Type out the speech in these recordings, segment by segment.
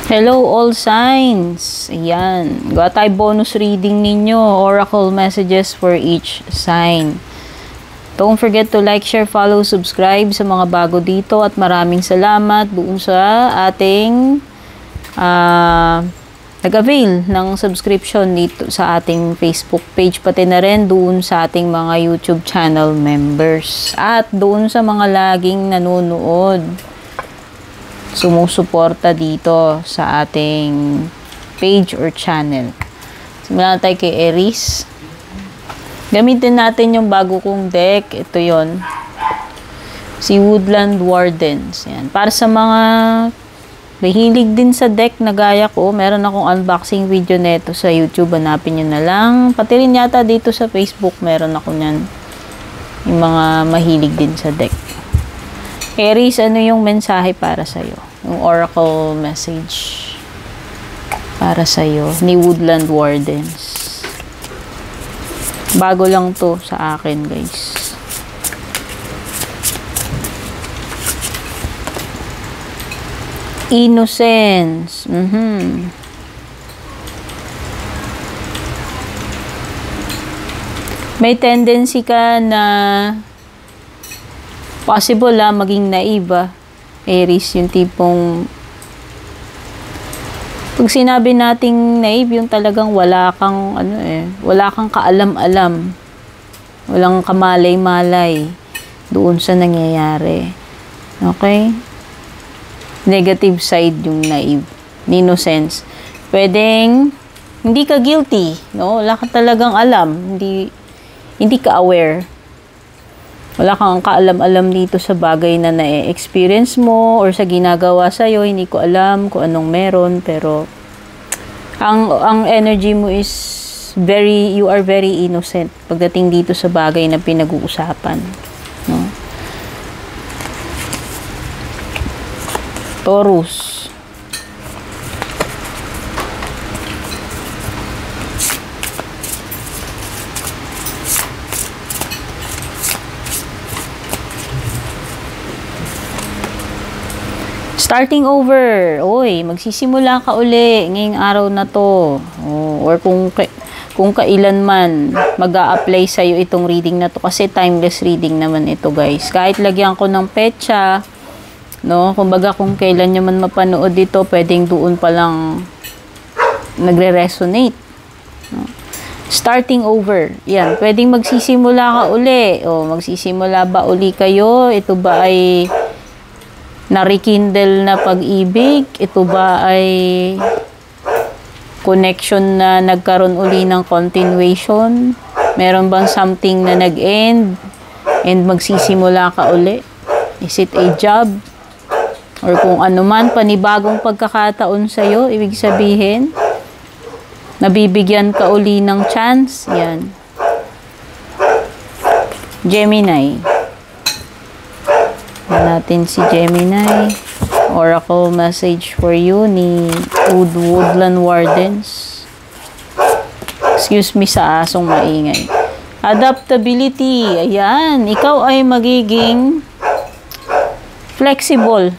Hello all signs. Ayan. Gawa tayo bonus reading ninyo. Oracle messages for each sign. Don't forget to like, share, follow, subscribe sa mga bago dito. At maraming salamat doon sa ating nag-avail ng subscription dito sa ating Facebook page. Pati na rin doon sa ating mga YouTube channel members. At doon sa mga laging nanonood. Sumusuporta dito sa ating page or channel. Simulan tayo kay Aries. Gamitin natin yung bago kong deck. Ito yon, si Woodland Wardens. Yan. Para sa mga mahilig din sa deck na gaya ko, meron akong unboxing video neto sa YouTube. Hanapin nyo na lang. Pati rin yata dito sa Facebook, meron ako nyan. Yung mga mahilig din sa deck. Aries, ano yung mensahe para sa'yo? Yung oracle message para sa'yo ni Woodland Wardens. Bago lang to sa akin, guys. Innocence. May tendency ka na possible maging naive, Aries, yung tipong pag sinabi nating naive, yung talagang wala kang wala kang kaalam-alam, walang kamalay-malay doon sa nangyayari. Okay? Negative side yung naive, innocence. Pwedeng hindi ka guilty, no? Wala ka talagang alam, hindi ka aware. Wala kang kaalam-alam dito sa bagay na na-experience mo or sa ginagawa sa'yo. Hindi ko alam kung anong meron. Pero, ang energy mo is you are very innocent pagdating dito sa bagay na pinag-uusapan. No? Taurus. Starting over. Oy, magsisimula ka uli ngayong araw na to. Or kung kailan man mag-a-apply sa'yo itong reading na to. Kasi timeless reading naman ito, guys. Kahit lagyan ko ng petsa, no? Kumbaga kung kailan nyo man mapanood dito, pwedeng doon pa lang nagre-resonate. No? Starting over. Yan. Pwedeng magsisimula ka uli. Magsisimula ba uli kayo? Ito ba ay na-rekindle na pag-ibig? Ito ba ay connection na nagkaroon uli ng continuation? Meron bang something na nag-end and magsisimula ka uli? Is it a job? Or kung ano man, panibagong pagkakataon sa'yo, ibig sabihin, nabibigyan ka uli ng chance? Yan. Gemini. Natin si Gemini. Oracle message for you ni Woodland Wardens. Excuse me sa asong maingay. Adaptability. Ayan. Ikaw ay magiging flexible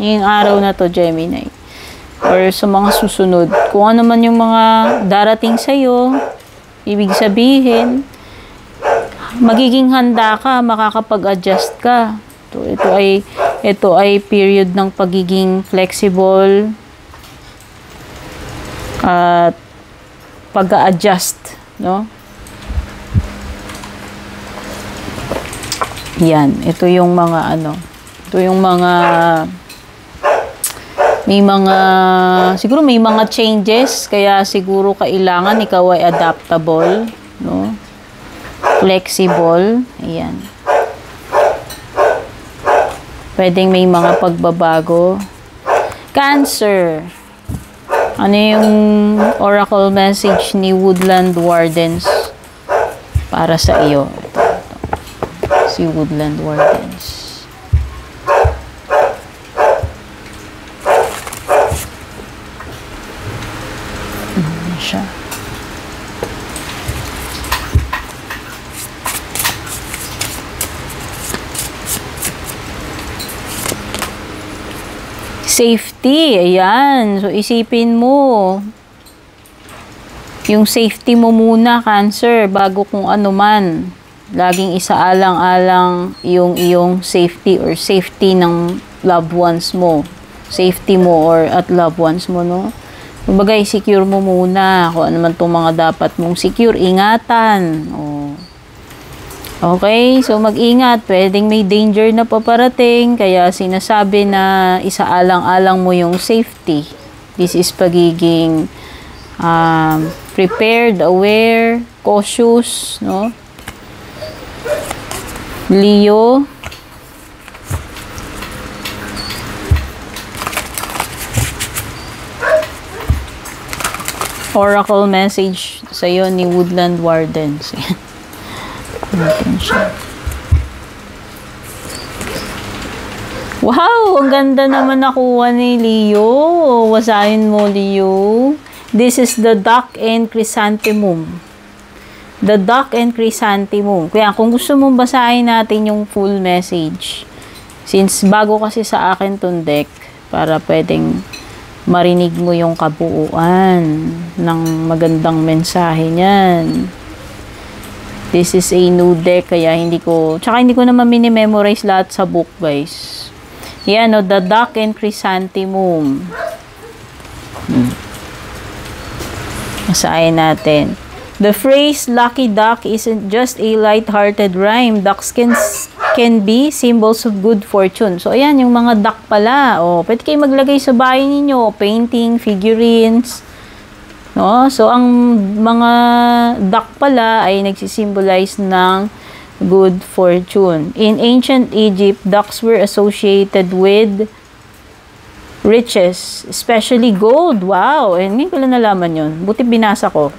yung araw na to, Gemini. Or sa mga susunod. Kung ano man yung mga darating sa'yo, ibig sabihin, magiging handa ka, makakapag-adjust ka. Ito ay period ng pagiging flexible at pag-a-adjust, no? Yan, ito yung mga siguro may mga changes, kaya siguro kailangan ikaw ay adaptable, no? Flexible, ayan. Pwedeng may mga pagbabago. Cancer. Ano yung oracle message ni Woodland Wardens para sa iyo? Ito. Si Woodland Wardens. Siya. Safety, ayan. So, isipin mo, yung safety mo muna, Cancer, bago kung ano man. Laging isaalang-alang yung iyong safety or safety ng loved ones mo. Safety mo or at loved ones mo, no? Kumbaga, secure mo muna kung ano man itong mga dapat mong secure. Ingatan. Oh. Okay, so mag-ingat. Pwedeng may danger na paparating, kaya sinasabi na isaalang-alang mo yung safety. This is pagiging prepared, aware, cautious, no? Leo. Oracle message sa'yo ni Woodland Wardens. Natin siya. Wow! Ang ganda naman nakuha ni Leo. Wasahin mo, Leo. This is the duck and chrysanthemum. The duck and chrysanthemum. Kaya kung gusto mong basahin natin yung full message, since bago kasi sa akin tong deck, para pwedeng marinig mo yung kabuuan ng magandang mensahe niyan. This is a new deck, kaya hindi ko naman mini-memorize lahat sa book, guys. Yan, no, the duck and chrysanthemum. Masahin natin. The phrase lucky duck isn't just a light-hearted rhyme. Ducks can be symbols of good fortune. So, ayan, yung mga duck pala. O, pwede kayo maglagay sa bahay ninyo. Painting, figurines. No? So, ang mga duck pala ay nagsisimbolize ng good fortune. In ancient Egypt, ducks were associated with riches, especially gold. Wow! Hindi ko lang nalaman yun. Buti binasa ko.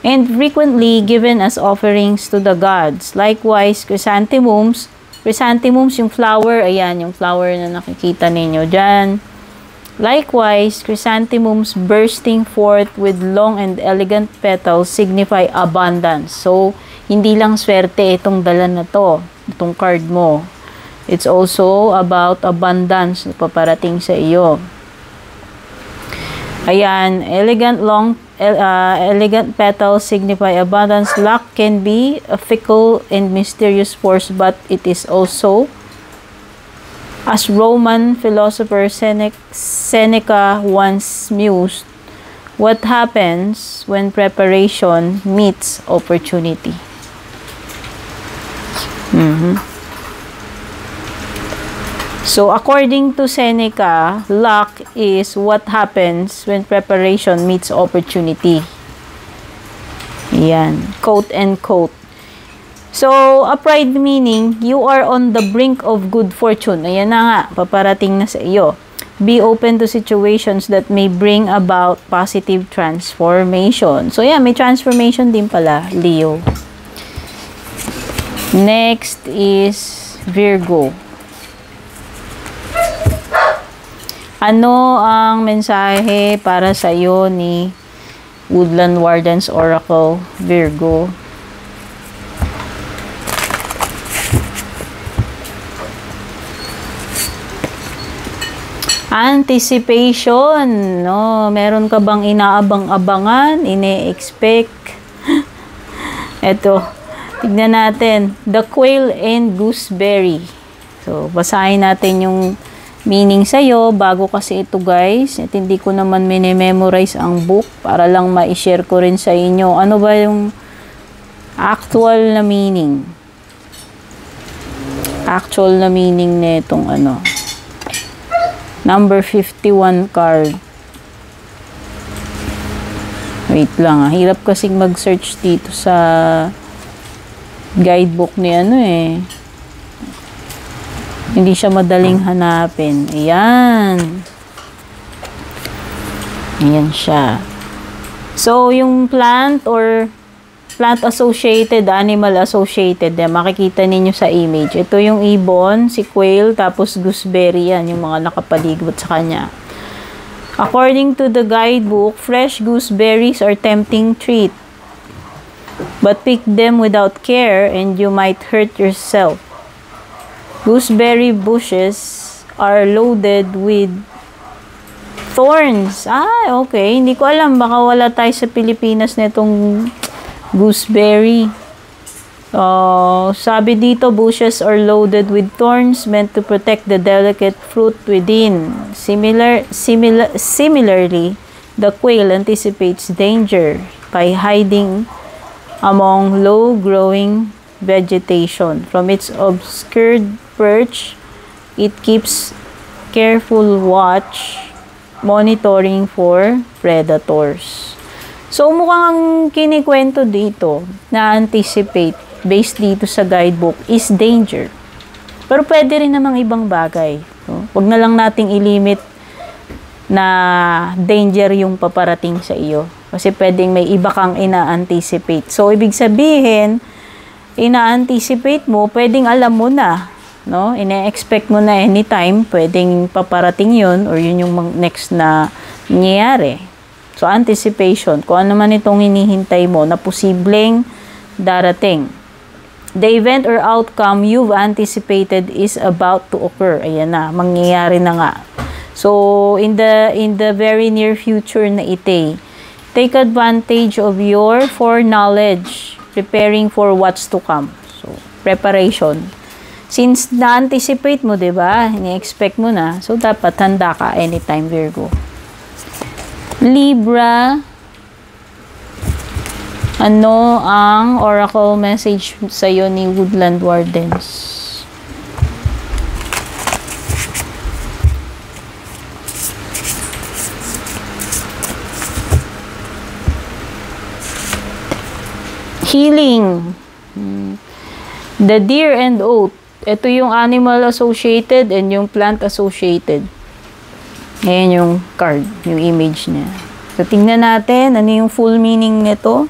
And frequently given as offerings to the gods. Likewise, chrysanthemums yung flower, ayan, yung flower na nakikita ninyo dyan. Likewise, chrysanthemums bursting forth with long and elegant petals signify abundance. So, hindi lang swerte itong dala na to, itong card mo. It's also about abundance na paparating sa iyo. Ayan, elegant petals signify abundance. Luck can be a fickle and mysterious force, but it is also, as Roman philosopher Seneca once mused, what happens when preparation meets opportunity. So, according to Seneca, luck is what happens when preparation meets opportunity. Yan. Quote and quote. So, upright meaning, you are on the brink of good fortune. Ayan na nga, paparating na sa iyo. Be open to situations that may bring about positive transformation. So, yan, may transformation din pala, Leo. Next is Virgo. Ano ang mensahe para sa iyo ni Woodland Wardens Oracle, Virgo? Anticipation, no? Meron ka bang inaabang-abangan, ine-expect? Eto, tignan natin. The Quail and Gooseberry. So, basahin natin yung meaning sa'yo, bago kasi ito, guys. At hindi ko naman mini-memorize ang book para lang ma-share ko rin sa inyo. Ano ba yung actual na meaning? Actual na meaning nitong ano. Number 51 card. Wait lang, ah. Hirap kasing mag-search dito sa guidebook ni ano eh. Hindi siya madaling hanapin. Ayan. Ayan siya. So, yung plant or plant associated, animal associated, makikita ninyo sa image. Ito yung ibon, si quail, tapos gooseberry yan, yung mga nakapaligid sa kanya. According to the guidebook, fresh gooseberries are tempting treat. But pick them without care and you might hurt yourself. Gooseberry bushes are loaded with Thorns. Okay. Hindi ko alam. Baka wala tayo sa Pilipinas netong gooseberry. Sabi dito, bushes are loaded with thorns meant to protect the delicate fruit within. Similarly, the quail anticipates danger by hiding among low-growing vegetation. From its obscured perch, it keeps careful watch, monitoring for predators. So, mukhang kinikwento dito na anticipate based dito sa guidebook is danger. Pero pwede rin namang ibang bagay. No? Huwag na lang nating ilimit na danger yung paparating sa iyo. Kasi pwedeng may iba kang ina-anticipate. So, ibig sabihin, ina-anticipate mo, pwedeng alam mo na. No? Ina-expect mo na anytime, pwedeng paparating yun or yun yung next na nangyayari. So, anticipation. Kung ano man itong hinihintay mo na posibleng darating. The event or outcome you've anticipated is about to occur. Ayan na, mangyayari na nga. So, in the very near future na ite, take advantage of your foreknowledge, preparing for what's to come. So, preparation. Since na-anticipate mo, diba? Ini-expect mo na. So, dapat handa ka anytime, Virgo. Libra, ano ang oracle message sa'yo ni Woodland Wardens? Healing. The deer and oat. Ito yung animal associated and yung plant associated. Ayan yung card, yung image niya. So, tingnan natin ano yung full meaning nito.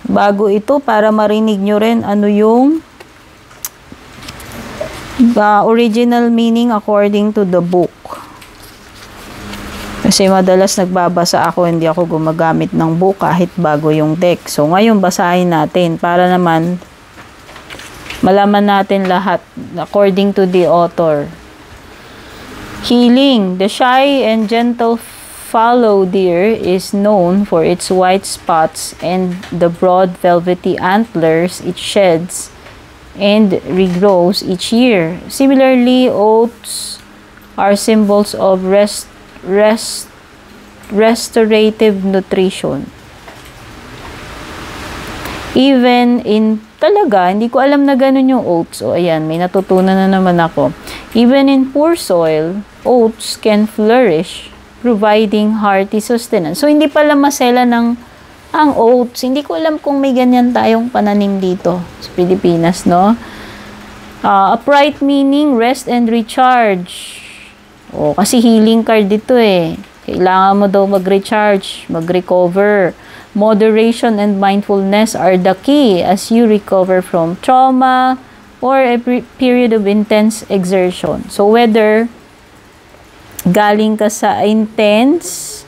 Bago ito, para marinig nyo rin ano yung original meaning according to the book. Kasi madalas nagbabasa ako, hindi ako gumagamit ng book kahit bago yung deck. So, ngayon basahin natin para naman malaman natin lahat according to the author. Healing. The shy and gentle fallow deer is known for its white spots and the broad velvety antlers it sheds and regrows each year. Similarly, oats are symbols of restorative nutrition. Even in talaga, hindi ko alam na ganun yung oats. O ayan, may natutunan na naman ako. Even in poor soil, oats can flourish, providing hearty sustenance. So, hindi pala masela ng ang oats. Hindi ko alam kung may ganyan tayong pananim dito sa Pilipinas, no? Upright meaning, rest and recharge. Kasi healing card dito eh. Kailangan mo daw mag-recharge, mag-recover. Moderation and mindfulness are the key as you recover from trauma or a period of intense exertion. So, whether galing ka sa intense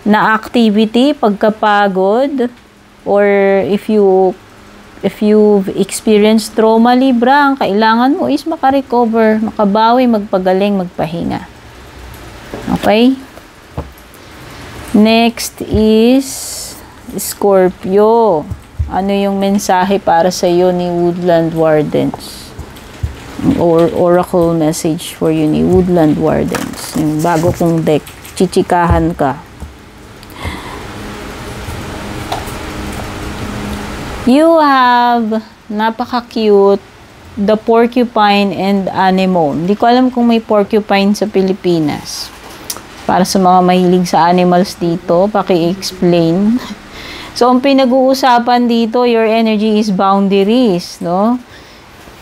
na activity, pagkapagod, or if you've experienced trauma, Libra, ang kailangan mo is makarecover, makabawi, magpagaling, magpahinga. Okay? Next is Scorpio. Ano yung mensahe para sa iyo ni Woodland Wardens? Or oracle message for you ni Woodland Wardens. Yung bago kong deck. Chichikahan ka. You have napaka-cute the porcupine and anemone. Hindi ko alam kung may porcupine sa Pilipinas. Para sa mga mahilig sa animals dito, paki-explain. So, ang pinag-uusapan dito, your energy is boundaries, no?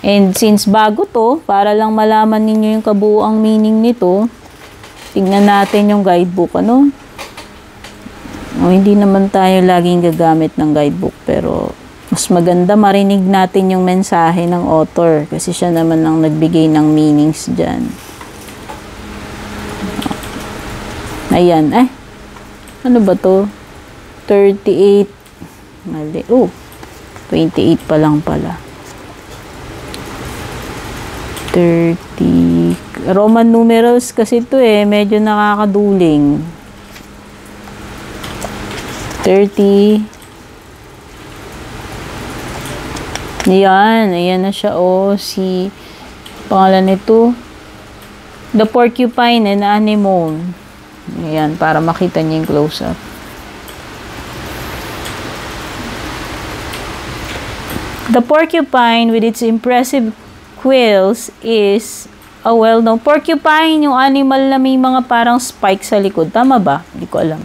And since bago to, para lang malaman ninyo yung kabuuang meaning nito, tingnan natin yung guidebook, ano? Hindi naman tayo laging gagamit ng guidebook, pero mas maganda marinig natin yung mensahe ng author kasi siya naman ang nagbigay ng meanings dyan. Ayan, ano ba to? 38, mali, 28 pa lang pala. 30, Roman numerals kasi ito eh. Medyo nakakaduling. 30. Yan. Ayan na siya. Si pangalan nito. The porcupine and anemone. Ayan. Para makita niyo yung close-up. The porcupine with its impressive quills is a well-known porcupine, yung animal na may mga parang spike sa likod. Tama ba? Hindi ko alam.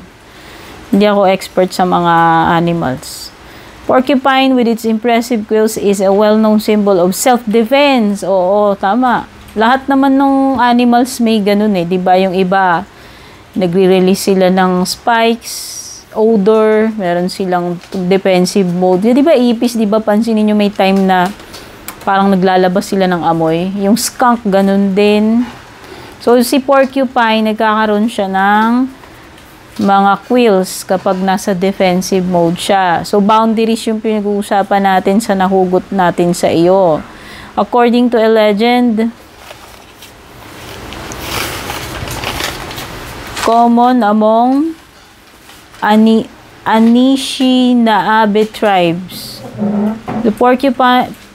Hindi ako expert sa mga animals. Porcupine with its impressive quills is a well-known symbol of self-defense. Oo, tama. Lahat naman ng animals may ganun eh. Diba yung iba, nagre-release sila ng spikes, odor, meron silang defensive mode. Di ba ipis, di ba pansinin nyo may time na parang naglalabas sila ng amoy. Yung skunk, ganun din. So, si porcupine, nagkakaroon siya ng mga quills kapag nasa defensive mode siya. So, boundaries yung pinag-uusapan natin sa nahugot natin sa iyo. According to a legend, common among Anishinaabe tribes. The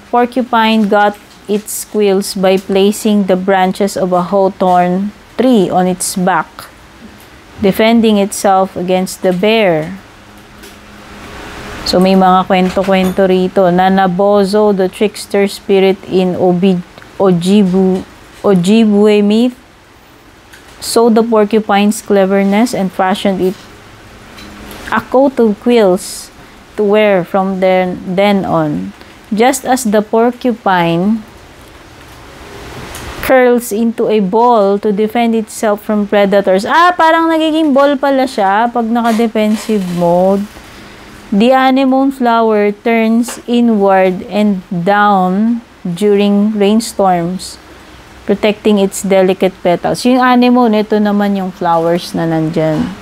porcupine got its quills by placing the branches of a hawthorn tree on its back, defending itself against the bear. So may mga kwento-kwento rito. Nanabozo, the trickster spirit in Ojibwe myth, saw the porcupine's cleverness and fashioned it a coat of quills to wear from then on. Just as the porcupine curls into a ball to defend itself from predators. Parang nagiging ball pala siya pag naka-defensive mode. The anemone flower turns inward and down during rainstorms, protecting its delicate petals. Yung anemone, ito naman yung flowers na nandyan.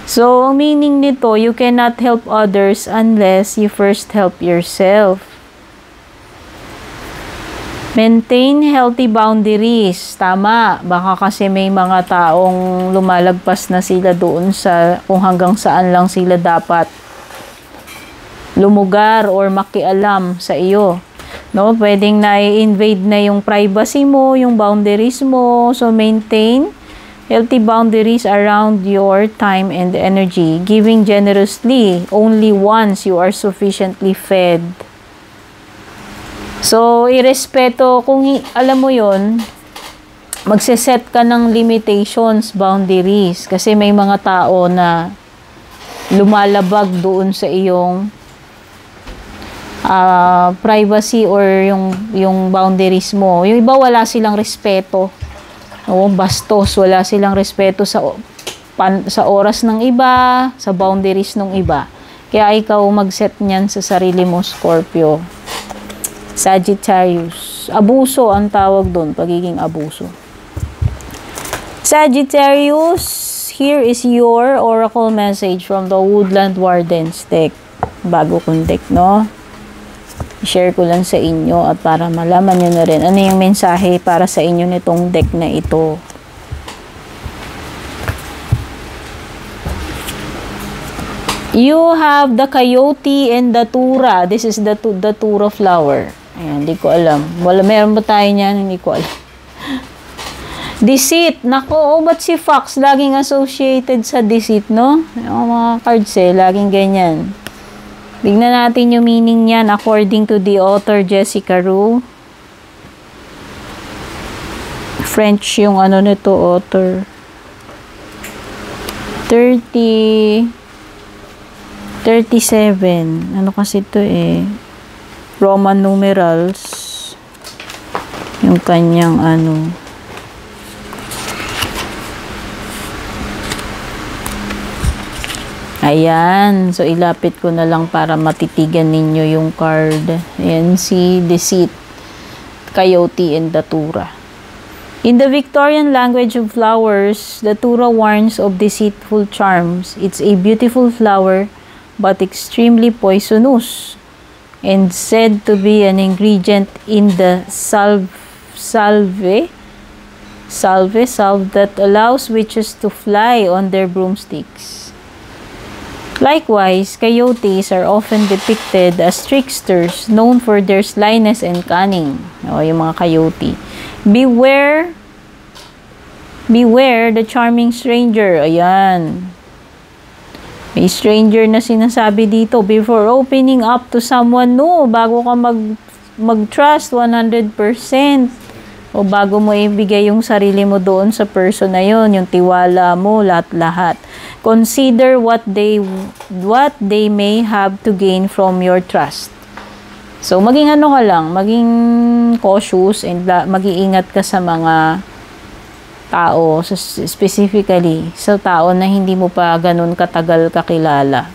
So, ang meaning nito, you cannot help others unless you first help yourself. Maintain healthy boundaries. Tama. Baka kasi may mga taong lumalagpas na sila doon sa kung hanggang saan lang sila dapat lumugar or makialam sa iyo. No, pwedeng na-invade na yung privacy mo, yung boundaries mo. So, maintain healthy boundaries around your time and energy, giving generously only once you are sufficiently fed. So, irespeto, kung alam mo yon, magseset ka ng limitations, boundaries, kasi may mga tao na lumalabag doon sa iyong privacy or yung boundaries mo. Yung iba wala silang respeto. Bastos, wala silang respeto sa oras ng iba, sa boundaries ng iba. Kaya ikaw mag-set niyan sa sarili mo, Scorpio. Sagittarius. Abuso ang tawag doon, pagiging abuso. Sagittarius, here is your oracle message from the Woodland Wardens deck. Bago kong deck, no? I-share ko lang sa inyo at para malaman nyo na rin ano yung mensahe para sa inyo nitong deck na ito. You have the coyote and the tura. This is the tura flower. Ayan, hindi ko alam. Meron ba tayo niyan? Hindi ko alam. Deceit. Nako, ba't si Fox laging associated sa deceit, no? Yung mga cards laging ganyan. Bignan natin yung meaning niyan according to the author Jessica Roux. French yung ano nito, author. 37. Ano kasi ito Roman numerals. Yung kanyang ano. Ayan. So, ilapit ko na lang para matitigan ninyo yung card. Ayan, si Deceit, Coyote, and Datura. In the Victorian language of flowers, Datura warns of deceitful charms. It's a beautiful flower, but extremely poisonous, and said to be an ingredient in the salve salve that allows witches to fly on their broomsticks. Likewise, coyotes are often depicted as tricksters known for their slyness and cunning. O, yung mga coyote. Beware the charming stranger. Ayan. May stranger na sinasabi dito. Before opening up to someone new, bago ka mag-trust 100%, o bago mo ibigay yung sarili mo doon sa person na yun, yung tiwala mo, lahat-lahat. Consider what they may have to gain from your trust. So, maging ano ka lang, maging cautious and mag-iingat ka sa mga tao, specifically sa tao na hindi mo pa ganun katagal kakilala.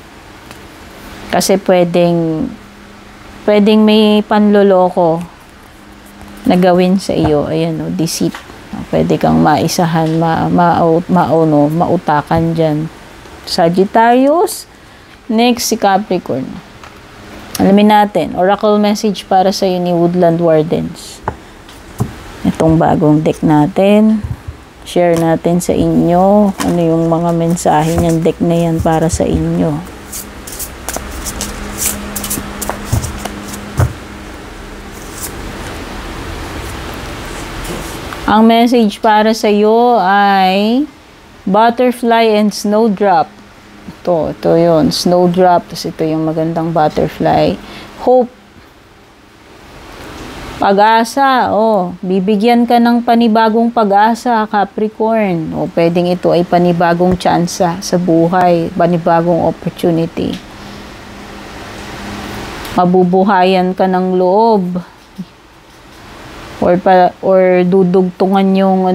Kasi pwedeng may panloloko na gawin sa iyo. Ayan o, deceit. Pwede kang maisahan, mautakan dyan. Sagittarius. Next, si Capricorn. Alamin natin, oracle message para sa iyo ni Woodland Wardens. Itong bagong deck natin. Share natin sa inyo ano yung mga mensahe ng deck na yan para sa inyo. Ang message para sa iyo ay butterfly and snowdrop. Ito yun. Snowdrop. Tapos ito yung magandang butterfly. Hope. Pag-asa. Bibigyan ka ng panibagong pag-asa, Capricorn. Pwedeng ito ay panibagong tsansa sa buhay. Panibagong opportunity. Mabubuhayan ka ng loob. Or dudugtungan yung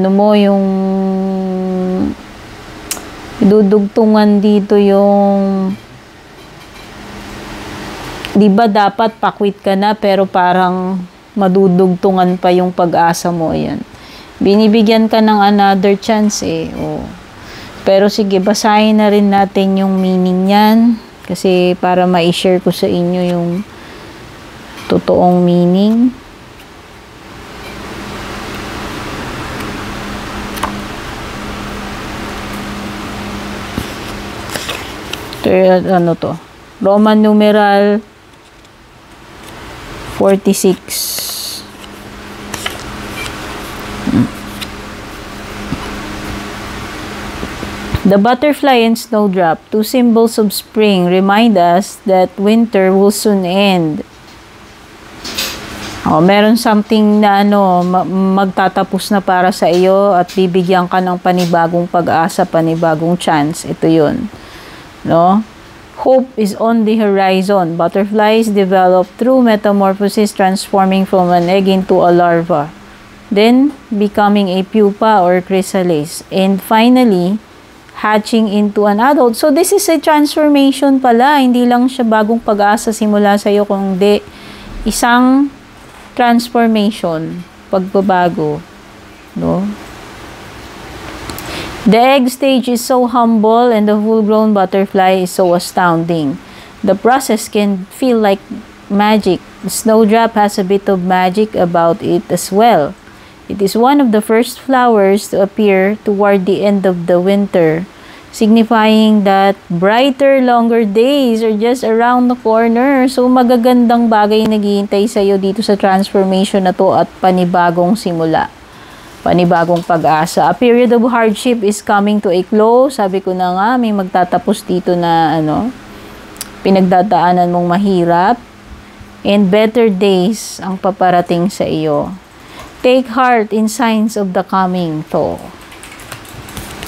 dudugtungan dito yung, di ba dapat pakwit ka na pero parang madudugtungan pa yung pag-asa mo. Ayan, binibigyan ka ng another chance pero sige, basahin na rin natin yung meaning yan kasi para ma-share ko sa inyo yung totoong meaning. Ano to? Roman numeral 46. The butterfly and snowdrop, two symbols of spring, remind us that winter will soon end. Meron something na magtatapos na para sa iyo at bibigyan ka ng panibagong pag-asa, panibagong chance. Ito yun. No? Hope is on the horizon. Butterflies develop through metamorphosis, transforming from an egg into a larva, then becoming a pupa or chrysalis, and finally hatching into an adult. So this is a transformation pala. Hindi lang siya bagong pag-asa simula sa iyo, kundi isang transformation, pagbabago, no? The egg stage is so humble and the full-grown butterfly is so astounding. The process can feel like magic. The snowdrop has a bit of magic about it as well. It is one of the first flowers to appear toward the end of the winter, signifying that brighter, longer days are just around the corner. So magagandang bagay naghihintay sa iyo dito sa transformation na to at panibagong simula. Panibagong pag-asa. A period of hardship is coming to a close. Sabi ko na nga, may magtatapos dito na pinagdadaanan mong mahirap. And better days ang paparating sa iyo. Take heart in signs of the coming to.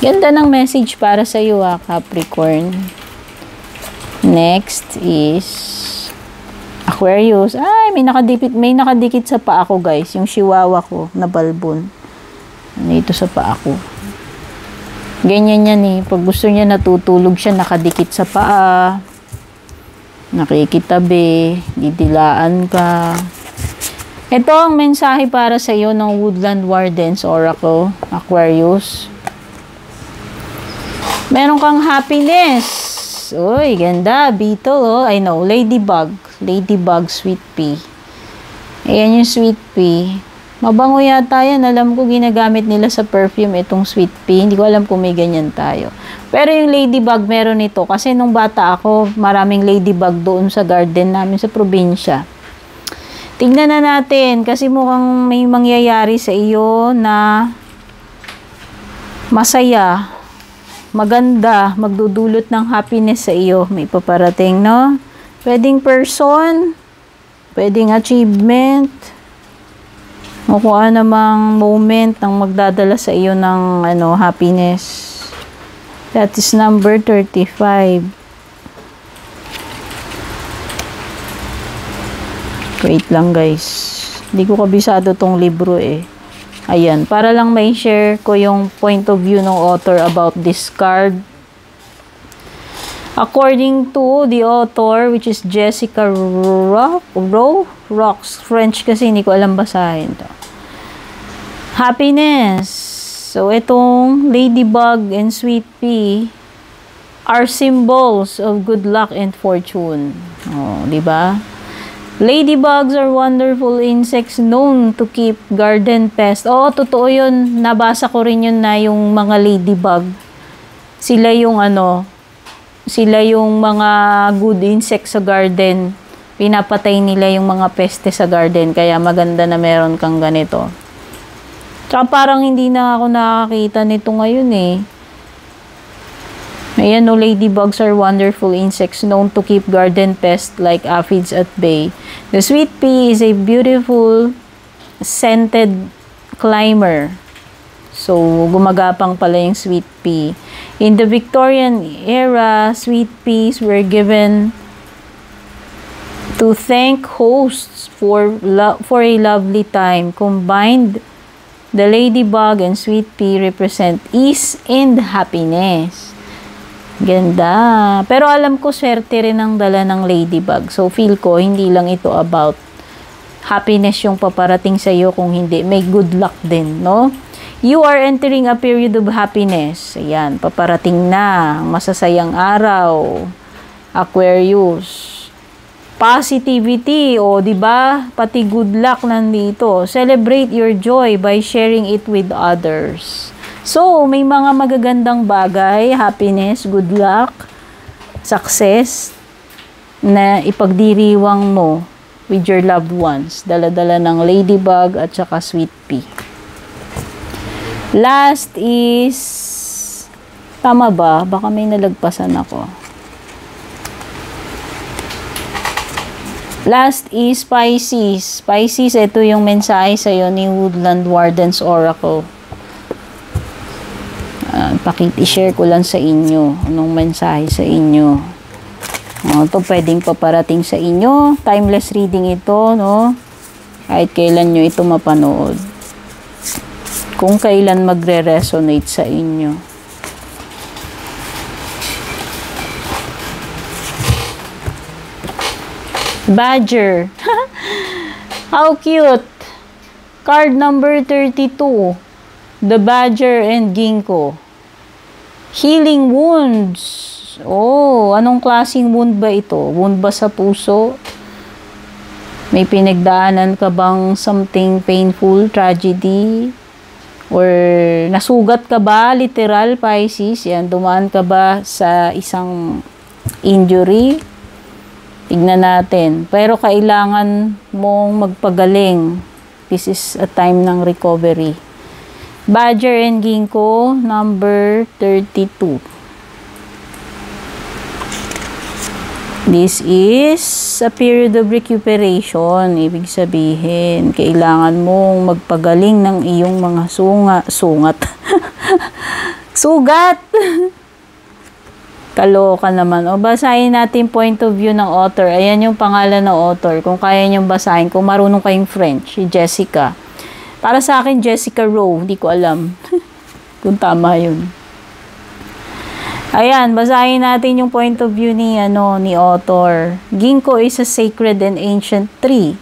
Ganda ng message para sa iyo, Capricorn. Next is Aquarius. Ay, may nakadikit sa paa ko, guys. Yung chihuahua ko na balbon. Dito sa paa ko. Ganyan yan pag gusto niya natutulog siya, nakadikit sa paa, nakikitabi, didilaan ka. Ito ang mensahe para sa iyo ng Woodland Wardens Oracle, Aquarius. Meron kang happiness. Uy, ganda. Beetle, I know. Ladybug, sweet pea. Ayan yung sweet pea. Mabango yata yan. Alam ko ginagamit nila sa perfume itong Sweet Pea. Hindi ko alam kung may ganyan tayo. Pero yung ladybug meron ito. Kasi nung bata ako, maraming ladybug doon sa garden namin sa probinsya. Tignan na natin. Kasi mukhang may mangyayari sa iyo na masaya, maganda, magdudulot ng happiness sa iyo. May paparating, no? Pwedeng person, pwedeng achievement, o kung namang moment ang magdadala sa iyo ng happiness. That is number 35. Wait lang guys. Hindi ko kabisado tong libro eh. Ayan, para lang may share ko yung point of view ng author about this card. According to the author, which is Jessica Rocks, French kasi hindi ko alam basahin to. Happiness. So, itong ladybug and sweet pea are symbols of good luck and fortune. Oh, di ba? Ladybugs are wonderful insects known to keep garden pests. Oo, totoo yun. Nabasa ko rin yun na yung mga ladybug. Sila yung mga good insects sa garden. Pinapatay nila yung mga peste sa garden. Kaya maganda na meron kang ganito. Tsaka parang hindi na ako nakakita nito ngayon eh. Ayan, no, ladybugs are wonderful insects known to keep garden pests like aphids at bay. The sweet pea is a beautiful scented climber. So, gumagapang pala yung sweet pea. In the Victorian era, sweet peas were given to thank hosts for a lovely time. Combined, the ladybug and sweet pea represent ease and happiness. Ganda. Pero alam ko, swerte rin ang dala ng ladybug. So, feel ko, hindi lang ito about happiness yung paparating sa iyo, kung hindi, may good luck din, no? You are entering a period of happiness. Ayan, paparating na. Masasayang araw. Aquarius. Positivity, o diba? Pati good luck nandito. Celebrate your joy by sharing it with others. So, may mga magagandang bagay, happiness, good luck, success, na ipagdiriwang mo with your loved ones. Dala-dala ng ladybug at saka sweet pea. Last is, tama ba? Baka may nalagpasan ako. Last is Pisces. Pisces, ito yung mensahe sa'yo ni Woodland Warden's Oracle. I-share ko lang sa inyo anong mensahe sa inyo. Ito pwedeng paparating sa inyo. Timeless reading ito, no? Kahit kailan nyo ito mapanood. Kung kailan magre-resonate sa inyo. Badger. How cute. Card number 32. The Badger and Ginkgo. Healing wounds. Oh, anong klaseng wound ba ito? Wound ba sa puso? May pinagdaanan ka bang something painful, tragedy? Or nasugat ka ba, literal, Pisces? Yan, dumaan ka ba sa isang injury? Tignan natin. Pero kailangan mong magpagaling. This is a time ng recovery. Badger and Ginkgo, number 32. This is a period of recuperation. Ibig sabihin, kailangan mong magpagaling ng iyong mga sugat. Kaloka naman. O, basahin natin point of view ng author. Ayan yung pangalan ng author. Kung kaya niyong basahin, kung marunong kayong French, si Jessica. Para sa akin, Jessica Rowe. Hindi ko alam kung tama yun. Ayan, basahin natin yung point of view ni author. Ginkgo is a sacred and ancient tree.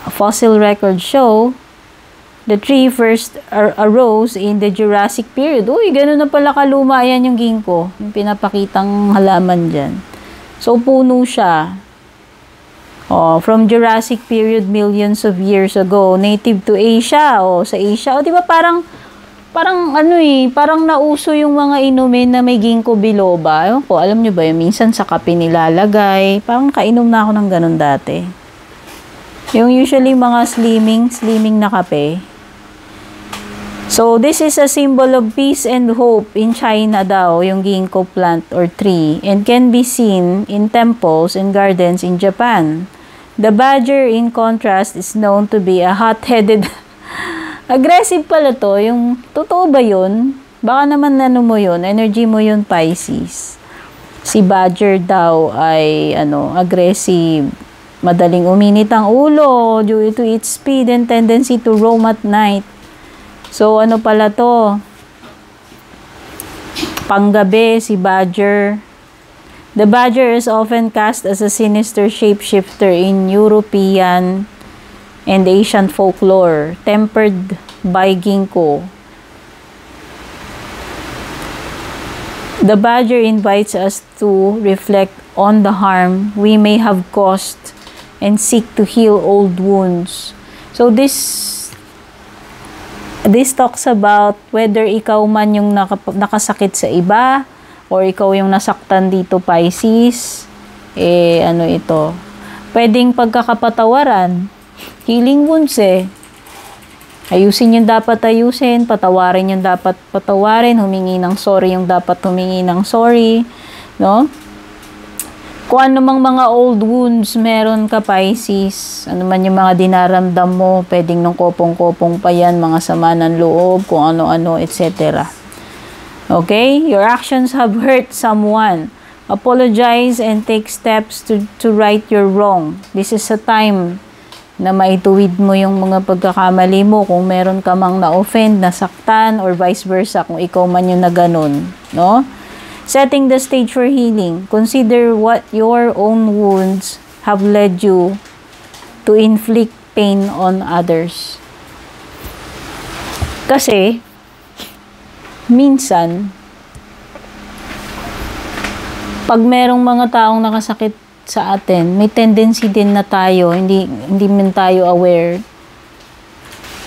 Fossil records show the tree first arose in the Jurassic period. Uy, gano'n na pala kaluma. Ayan yung ginkgo. Yung pinapakitang halaman dyan. So, puno siya. Oh, from Jurassic period, millions of years ago, native to Asia. Oh, sa Asia. Oh, di ba parang parang nauso yung mga inumin na may ginkgo biloba. Ewan ko, alam nyo ba yun? Minsan sa kape nilalagay. Parang kainom na ako ng ganun dati. Yung usually mga slimming na kape. So, this is a symbol of peace and hope in China daw, yung ginkgo plant or tree, and can be seen in temples and gardens in Japan. The badger, in contrast, is known to be a hot-headed. Aggressive pala to. Yung, totoo ba yun? Baka naman mo yun. Energy mo yun, Pisces. Si badger daw ay, aggressive. Madaling uminit ang ulo due to its speed and tendency to roam at night. So, ano pala to? Panggabi, si badger. The badger is often cast as a sinister shapeshifter in European and Asian folklore, tempered by ginkgo. The badger invites us to reflect on the harm we may have caused and seek to heal old wounds. So this talks about whether ikaw man yung nakasakit sa iba, or ikaw yung nasaktan dito, Pisces, ito. Pwedeng pagkakapatawaran, healing wounds Ayusin yung dapat ayusin, patawarin yung dapat patawarin, humingi ng sorry yung dapat humingi ng sorry, no? Kung ano mang mga old wounds meron ka, Pisces, ano man yung mga dinaramdam mo, pwedeng nung kopong-kopong pa yan, mga sama ng loob, kung ano-ano, etc. Okay? Your actions have hurt someone. Apologize and take steps to right your wrong. This is a time na maituwid mo yung mga pagkakamali mo kung meron ka mang na-offend, nasaktan, or vice versa kung ikaw man yung na ganun. No? Setting the stage for healing. Consider what your own wounds have led you to inflict pain on others. Kasi, minsan, pag merong mga taong nakasakit sa atin, may tendency din na tayo, hindi man tayo aware.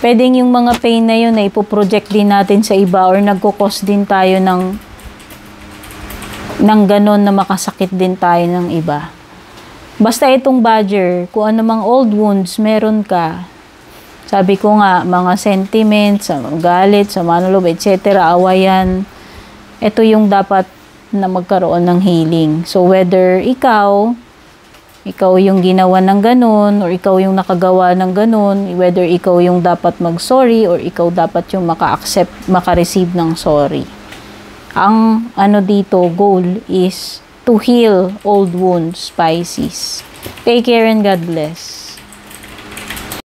Pwedeng yung mga pain na yun na ipoproject din natin sa iba, or nagkukos din tayo ng ganon na makasakit din tayo ng iba. Basta itong badger, kung ano mang old wounds meron ka, sabi ko nga, mga sentiments, galit, sama ng loob, etc., awayan, ito yung dapat na magkaroon ng healing. So, whether ikaw yung ginawa ng ganun, or ikaw yung nakagawa ng ganun, whether ikaw yung dapat mag-sorry, or ikaw dapat yung maka-accept, maka-receive ng sorry. Ang dito, goal is to heal old wounds, Pisces. Take care and God bless.